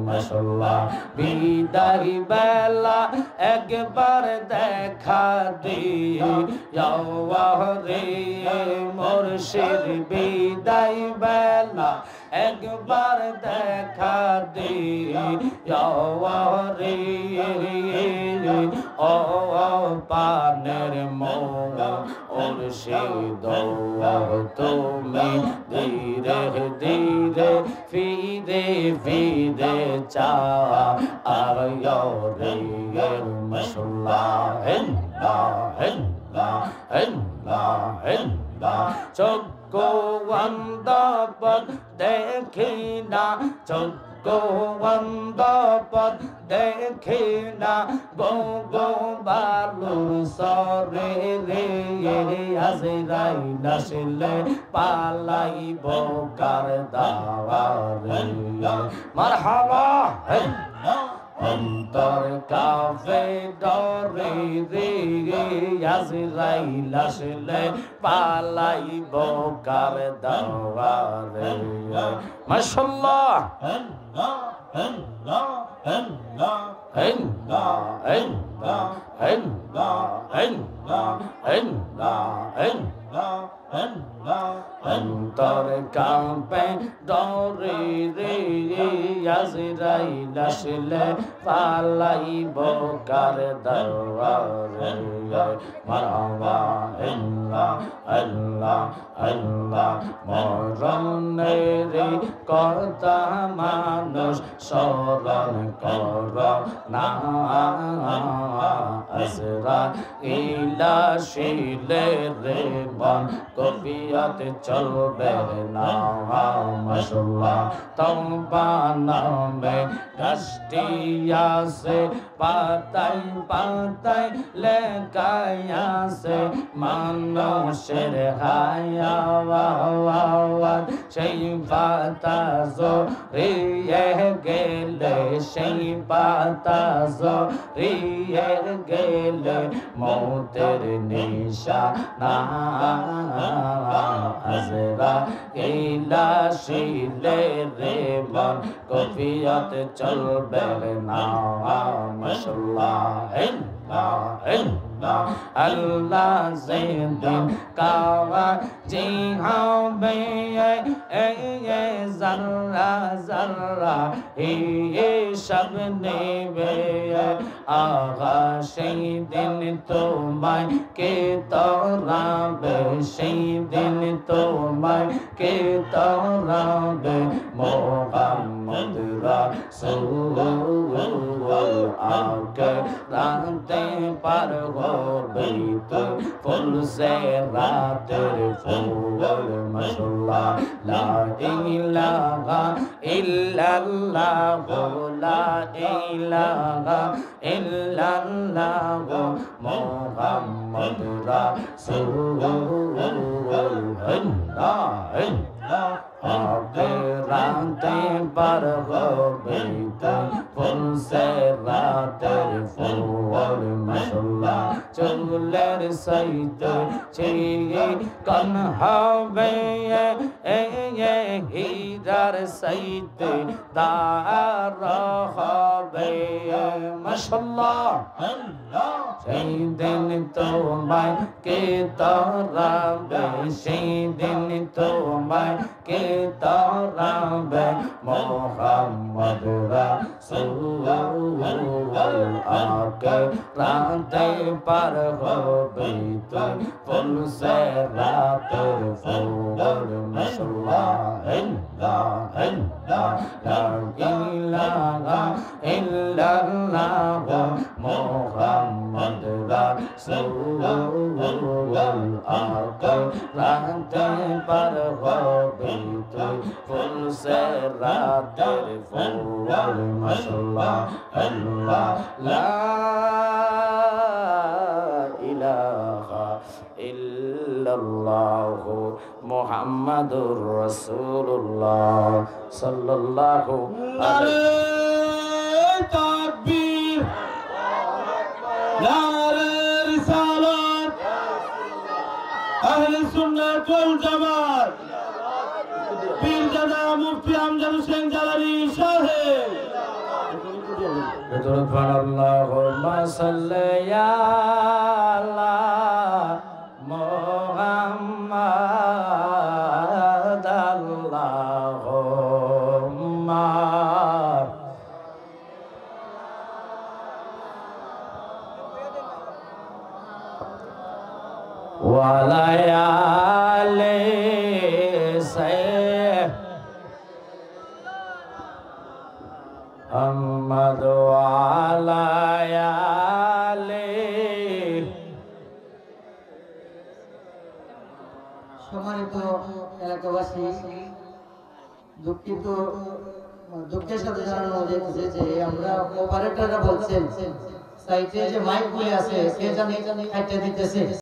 মাশাআল্লাহ বিদায় বেলা একবার দেখা দিও রে মুর্শিদ বিদায় বেলা একবার দেখা দিও রে ও পানের মোরা মুর্শিদ তুমি ধীরে ধীরে ফিরে ফিরে চা আয়ো রে মাশাআল্লাহ হেল্লা হেল্লা হেল্লা হেল্লা চোখো বন্ধ পথ দেখি না চোখো বন্ধ পথ দেখি না গো গো বালু সরে রে আজরাইল আসলে পালাইব কার দাওয়ারে মারহাবা অন্তর কাফে ডরে রে আজরাইল আসলে পালাইব কার দাওয়ারে মাশাআল্লাহ অন্তর কাঁপে ডরে রে আজরাইল আসলে পালাইব কার দাওয়ারে মারহাবা আল্লাহ আল্লাহ আল্লাহ মরণের কথা মানুষ স্মরণ কর না আজরাইল আসলে রে মন কবিয়ত চলবে না মাশাআল্লাহ তওবা নামে গাছটি আছে পাতায় পাতায় লেখায় আছে মানুষের হায়াওয়াত সেই পাতা জড়িয়ে গেলে সেই পাতা জড়িয়ে গেলে মৌতের নিশানা আজরাইল আসলে রে মন কফিয়ত চলবে না মাশাআল্লাহ আল্লাহ যেদিন কাওয়াজি হবে জাররা জাররা হিসাব নেবে আগা সেই দিন তোমায় কে তরাবে সেই দিন তোমায় কে তরাবে মুহাম্মদ রাসূল আকে রাতে পার হবে তো ফুল সে রাতের ফুল মাশাআল্লাহ লা ইলাহা ইল্লাল্লাহ লা ইলাহা ইল্লাল্লাহ মুহাম্মদ রাসূলুল্লাহ রাতে পার হবে তো ফুল সে রাতের ফুল মাশাআল্লাহ চুলের সাইতে চিকন হবে হীরার সাইতে দার হবে মাশাআল্লাহ সেই দিন তোমায় কে তরাবে সেই দিন তোমায় কে তরাবে মুহাম্মদ রাসূল আকে রাতে পার হবে তো ফুল সে রাতের ফুল মাশাআল্লাহ লা ইলাহা ইল্লাল্লাহ মুহাম্মদ রাসূল আকে রাতে পার হবে তো ফুল সে রাতের ফুল মাশাআল্লাহ আল্লাহ লা ইলাহা ইল্লাল্লাহ মুহাম্মাদুর রাসূলুল্লাহ সাল্লাল্লাহু আলাইহি তাকবীর নারে রিসালাত আহলে সুন্নাত ওয়াল জামাত পীরজাদা মুফতি আমজাদ হোসেন জালালি সাহেব আল্লাহুম্মা সাল্লি আলা মুহাম্মাদ আল্লাহুম্মা ওয়া আলা আলি মুহাম্মাদ ওয়া আলা আলি। সম্মানিত এলাকাবাসী, দুঃখের সাথে জানানো হয়েছে যে আমরা অপারেটররা বলছেন সাইটে যে মাইক গুলি আছে কে জানি কাটতে দিতেছে।